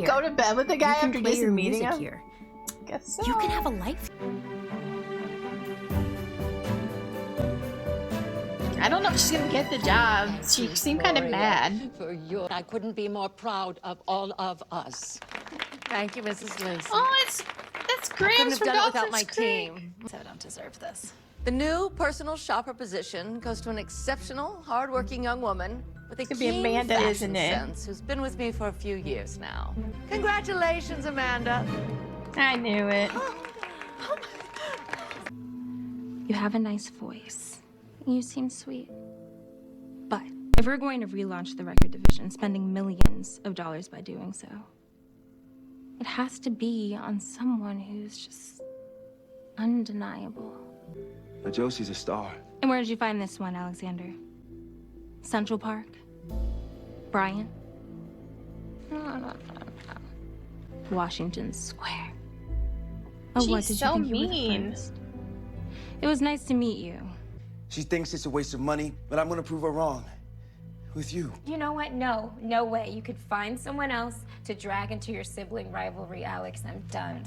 here. Go to bed with the guy you can after play just your meeting music him? here. Guess so. You can have a life. I don't know if she's gonna get the job. She seemed kind of mad. I couldn't be more proud of all of us. Thank you, Mrs. Lacey. Oh, that's Grams Couldn't have from done it without Dawson's my Creek. team. So I don't deserve this. The new personal shopper position goes to an exceptional, hardworking young woman with a It's gonna be keen Amanda, fashion isn't it? sense who's been with me for a few years now. Congratulations, Amanda. I knew it. You have a nice voice. You seem sweet. But if we're going to relaunch the record division, spending millions of dollars by doing so, it has to be on someone who's just undeniable. But Josie's a star. And where did you find this one, Alexander? Central Park? Bryant? No. Washington Square. Oh, what She's did so you think you were the mean. first? It was nice to meet you. She thinks it's a waste of money, but I'm gonna prove her wrong. With you. You know what? No way. You could find someone else to drag into your sibling rivalry, Alex. I'm done.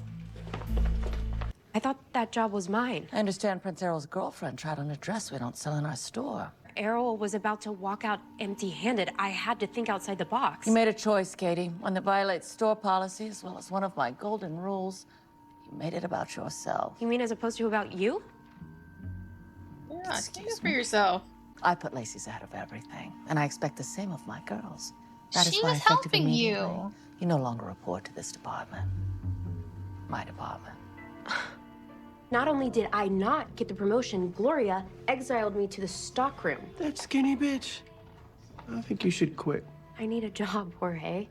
I thought that job was mine. I understand Prince Errol's girlfriend tried on a dress we don't sell in our store. Errol was about to walk out empty-handed. I had to think outside the box. You made a choice, Katy, one that violates store policy as well as one of my golden rules. You made it about yourself. You mean as opposed to about you? Yeah, stand up for yourself. I put Lacey's ahead of everything, and I expect the same of my girls. That is She why was effective helping you. immediately, you no longer report to this department. My department. Not only did I not get the promotion, Gloria exiled me to the stockroom. That skinny bitch. I think you should quit. I need a job, Jorge.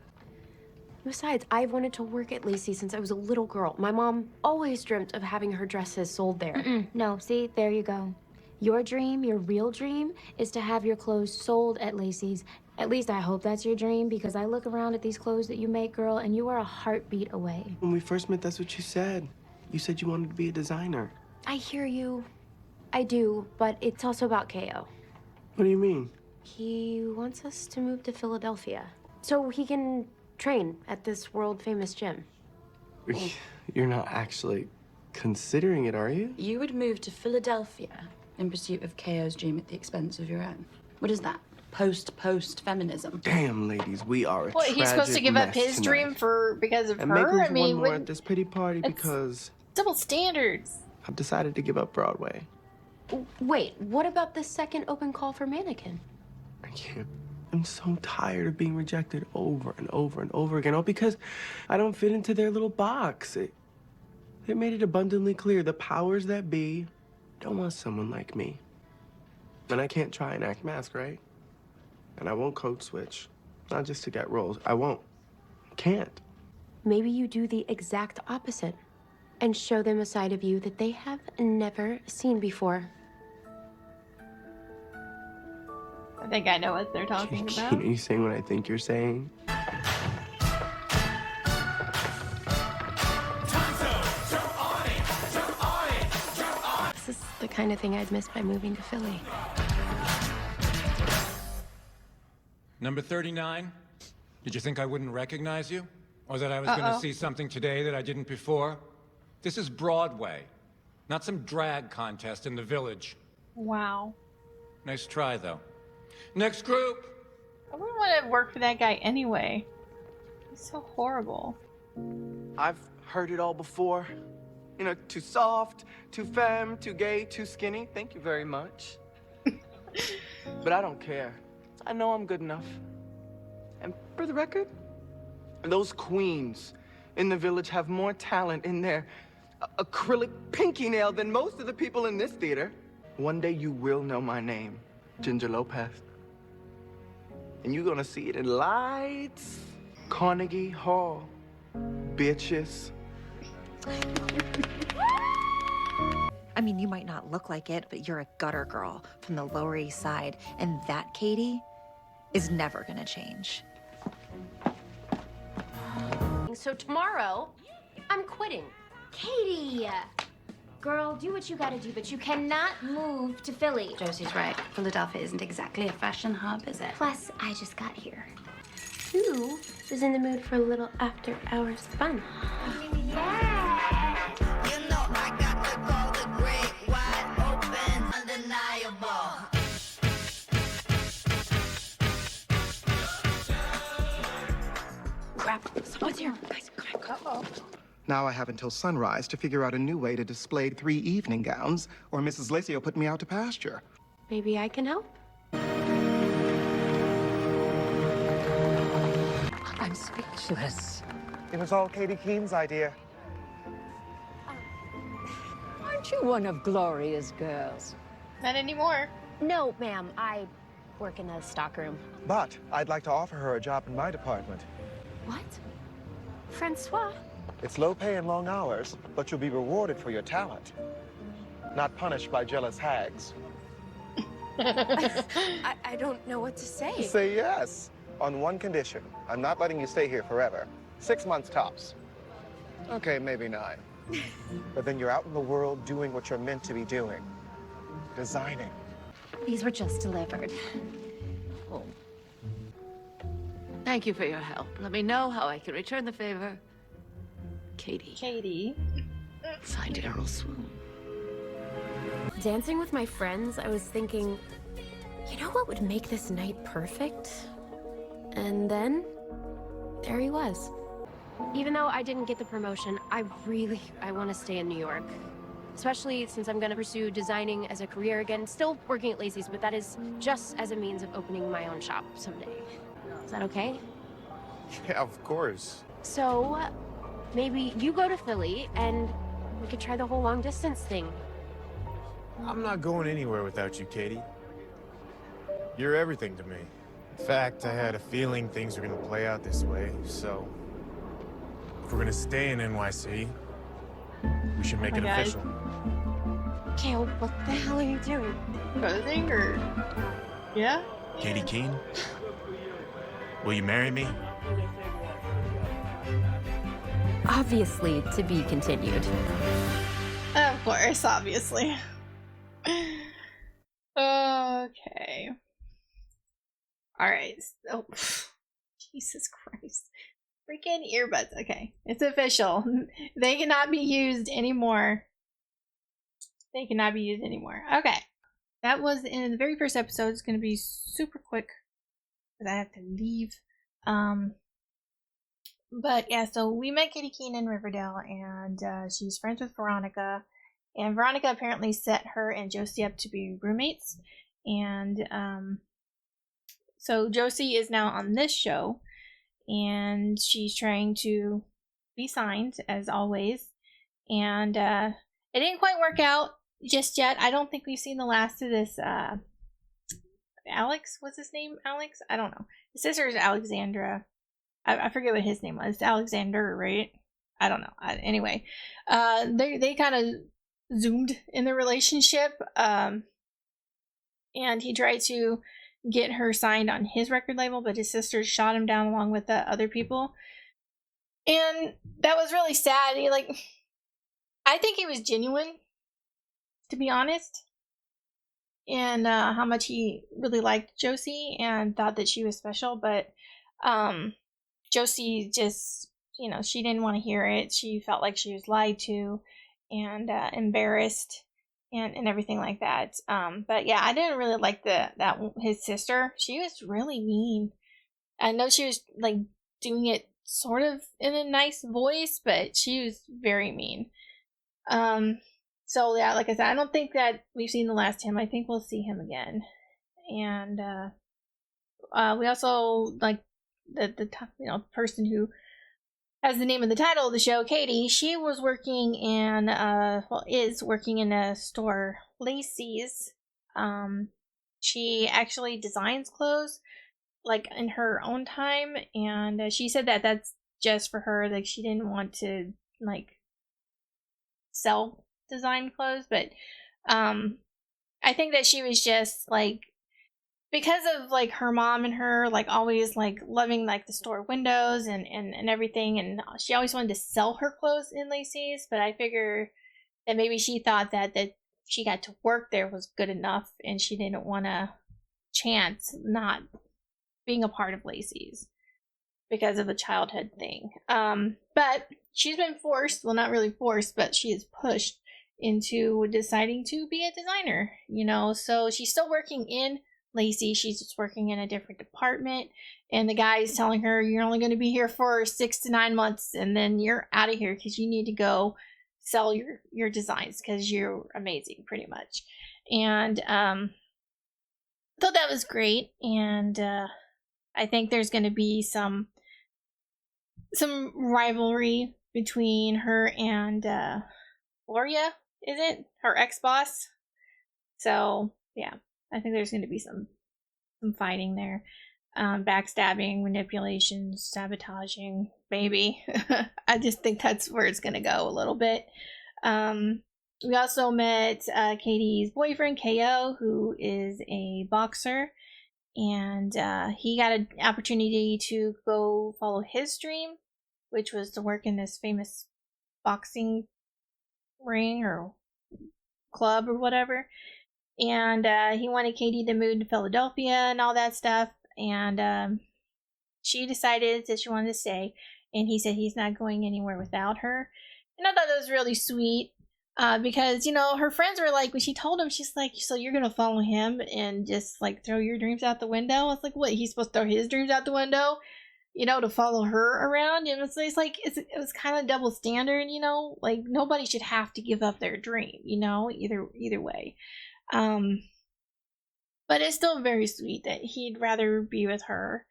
Besides, I've wanted to work at Lacey since I was a little girl. My mom always dreamt of having her dresses sold there. No, see, there you go. Your dream, your real dream, is to have your clothes sold at Lacey's. At least I hope that's your dream, because I look around at these clothes that you make, girl, and you are a heartbeat away. When we first met, that's what you said. You said you wanted to be a designer. I hear you. I do, but it's also about KO. What do you mean? He wants us to move to Philadelphia so he can train at this world-famous gym. You're not actually considering it, are you? You would move to Philadelphia in pursuit of KO's dream at the expense of your own. What is that? Post feminism. Damn, ladies, we are a What, he's supposed to tragic give up mess his tonight. dream because of And make her? room I for mean, one more what- at this pity party it's- because double standards. I've decided to give up Broadway. Wait, what about the second open call for Mannequin? I can't. I'm so tired of being rejected over and over and over again, all because I don't fit into their little box. They made it abundantly clear the powers that be don't want someone like me. And I can't try and act mask, right? And I won't code switch. Not just to get roles. I won't. Can't. Maybe you do the exact opposite and show them a side of you that they have never seen before. I think I know what they're talking about. Are you saying what I think you're saying? This is the kind of thing I'd miss by moving to Philly. Number 39, did you think I wouldn't recognize you? Or that I was going to see something today that I didn't before? This is Broadway, not some drag contest in the Village. Wow. Nice try, though. Next group! I wouldn't want to work for that guy anyway. He's so horrible. I've heard it all before. You know, too soft, too femme, too gay, too skinny. Thank you very much. But I don't care. I know I'm good enough. And for the record, those queens in the Village have more talent in their acrylic pinky nail than most of the people in this theater. One day you will know my name, Ginger Lopez. And you're gonna see it in lights. Carnegie Hall. Bitches. I mean, you might not look like it, but you're a gutter girl from the Lower East Side, and that Katy is never gonna change. So tomorrow, I'm quitting. Katie! Girl, do what you gotta do, but you cannot move to Philly. Josie's right. Philadelphia isn't exactly a fashion hub, is it? Plus, I just got here. Who is in the mood for a little after-hours fun? What's here? Guys, come on. Now I have until sunrise to figure out a new way to display 3 evening gowns, or Mrs. Lacey will put me out to pasture. Maybe I can help? I'm speechless. It was all Katy Keene's idea. Aren't you one of Gloria's girls? Not anymore. No, ma'am. I work in the stockroom. But I'd like to offer her a job in my department. What? Francois? It's low pay and long hours, but you'll be rewarded for your talent. Not punished by jealous hags. I don't know what to say. Say yes. On one condition. I'm not letting you stay here forever. 6 months tops. Okay, maybe 9. But then you're out in the world doing what you're meant to be doing. Designing. These were just delivered. Oh. Thank you for your help. Let me know how I can return the favor. Katy. Katy. Signed Errol Swoon. Dancing with my friends, I was thinking, you know what would make this night perfect? And then, there he was. Even though I didn't get the promotion, I want to stay in New York. Especially since I'm going to pursue designing as a career again, still working at Lacey's, but that is just as a means of opening my own shop someday. Is that okay? Yeah, of course. So, maybe you go to Philly and we could try the whole long distance thing. I'm not going anywhere without you, Katy. You're everything to me. In fact, I had a feeling things were gonna play out this way, so if we're gonna stay in NYC, we should make it official. Kale, what the hell are you doing? Proposing or... Yeah? Katy Keene, will you marry me? Obviously, to be continued. Of course, obviously. Okay. Alright, so... Jesus Christ. Freaking earbuds. Okay, it's official. They cannot be used anymore. They cannot be used anymore. Okay. That was in the very first episode. It's going to be super quick because I have to leave. But yeah, so we met Katy Keene in Riverdale, and she's friends with Veronica. And Veronica apparently set her and Josie up to be roommates. And so Josie is now on this show, and she's trying to be signed, as always. And it didn't quite work out just yet. I don't think we've seen the last of this. Alex? What's his name? Alex? I don't know. His sister is Alexandra. I forget what his name was. Alexander, right? I don't know. Anyway, they kind of zoomed in the relationship. And he tried to get her signed on his record label, but his sister shot him down along with the other people. And that was really sad. I think he was genuine, to be honest. And how much he really liked Josie and thought that she was special, but Josie just, she didn't want to hear it. She felt like she was lied to and embarrassed and everything like that. But yeah, I didn't really like that his sister. She was really mean. I know she was doing it sort of in a nice voice, but she was very mean. So yeah, like I said, I don't think that we've seen the last of him. I think we'll see him again. And we also the person who has the name of the title of the show, Katy. She was working in is working in a store, Lacey's. She actually designs clothes in her own time, and she said that that's just for her. She didn't want to sell design clothes, but I think that she was just because of her mom and her always loving the store windows and everything, and she always wanted to sell her clothes in Lacey's, but I figure that maybe she thought that she got to work there was good enough, and she didn't want to chance not being a part of Lacey's. because of a childhood thing. But she's been forced, well, not really forced, but she is pushed into deciding to be a designer, you know. So she's still working in Lacey, she's just working in a different department, and the guy is telling her, you're only going to be here for 6 to 9 months, and then you're out of here because you need to go sell your designs because you're amazing, pretty much. And thought that was great, and I think there's going to be some rivalry between her and Gloria, is it? Her ex-boss. So, yeah, I think there's going to be some fighting there. Backstabbing, manipulation, sabotaging, maybe. I just think that's where it's going to go a little bit. We also met Katie's boyfriend, KO, who is a boxer. And he got an opportunity to go follow his dream, which was to work in this famous boxing ring or club or whatever. And he wanted Katie to move to Philadelphia and all that stuff. And she decided that she wanted to stay. And he said he's not going anywhere without her. And I thought that was really sweet. Because, you know, her friends were like, when she told him, she's like, so you're gonna follow him and just like throw your dreams out the window? I was like, what, he's supposed to throw his dreams out the window, you know, to follow her around? And it's like, it was kind of double standard, you know, like nobody should have to give up their dream, you know, either way. But it's still very sweet that he'd rather be with her.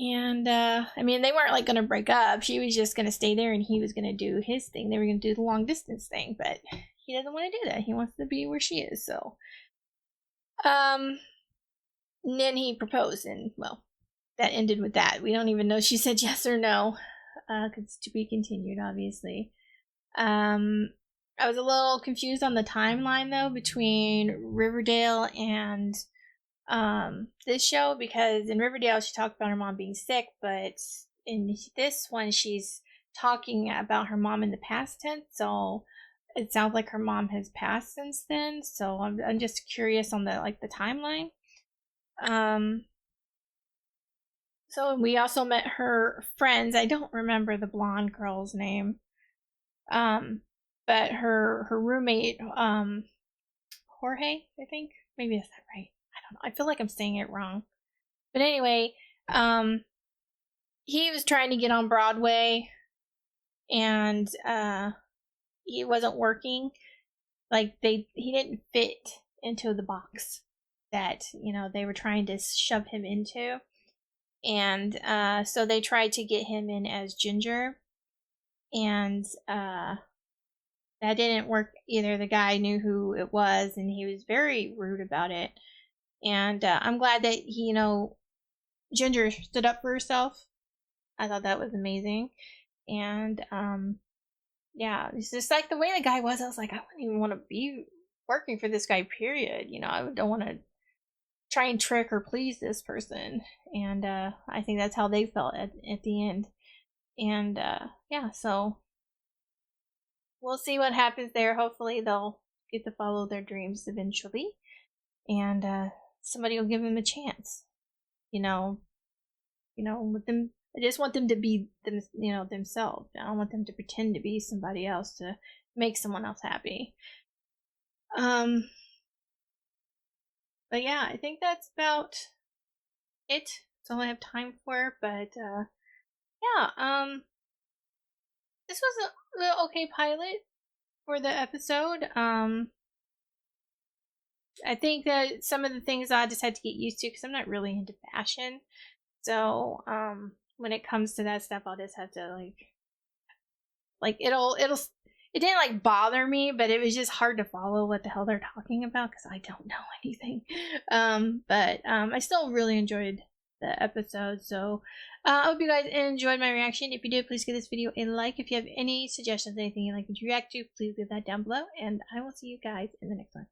And, I mean, they weren't, like, gonna break up. She was just gonna stay there, and he was gonna do his thing. They were gonna do the long-distance thing, but he doesn't want to do that. He wants to be where she is, so. And then he proposed, and, well, that ended with that. We don't even know if she said yes or no, because it's to be continued, obviously. I was a little confused on the timeline, though, between Riverdale and this show, because in Riverdale she talked about her mom being sick, but in this one she's talking about her mom in the past tense, so it sounds like her mom has passed since then. So I'm just curious on the timeline. So we also met her friends. I don't remember the blonde girl's name, but her roommate, Jorge, I think, maybe is that right? I don't know. I feel like I'm saying it wrong. But anyway, he was trying to get on Broadway, and he wasn't working. Like, he didn't fit into the box that, you know, they were trying to shove him into. And so they tried to get him in as Ginger, and that didn't work either. The guy knew who it was, and he was very rude about it. And I'm glad that he, you know, Ginger stood up for herself. I thought that was amazing. And yeah, it's just like the way the guy was. I was like, I wouldn't even want to be working for this guy, period. You know, I don't want to try and trick or please this person. And I think that's how they felt at the end. And yeah, so we'll see what happens there. Hopefully they'll get to follow their dreams eventually. And somebody will give them a chance. You know, with them. I just want them to be them, you know, themselves. I don't want them to pretend to be somebody else to make someone else happy. But yeah, I think that's about it. That's all I have time for. But yeah, this was a okay pilot for the episode. I think that some of the things I just had to get used to because I'm not really into fashion. So when it comes to that stuff, I'll just have to like it didn't like bother me, but it was just hard to follow what the hell they're talking about because I don't know anything. But I still really enjoyed the episode. So I hope you guys enjoyed my reaction. If you did, please give this video a like. If you have any suggestions, anything you'd like me to react to, please leave that down below. And I will see you guys in the next one.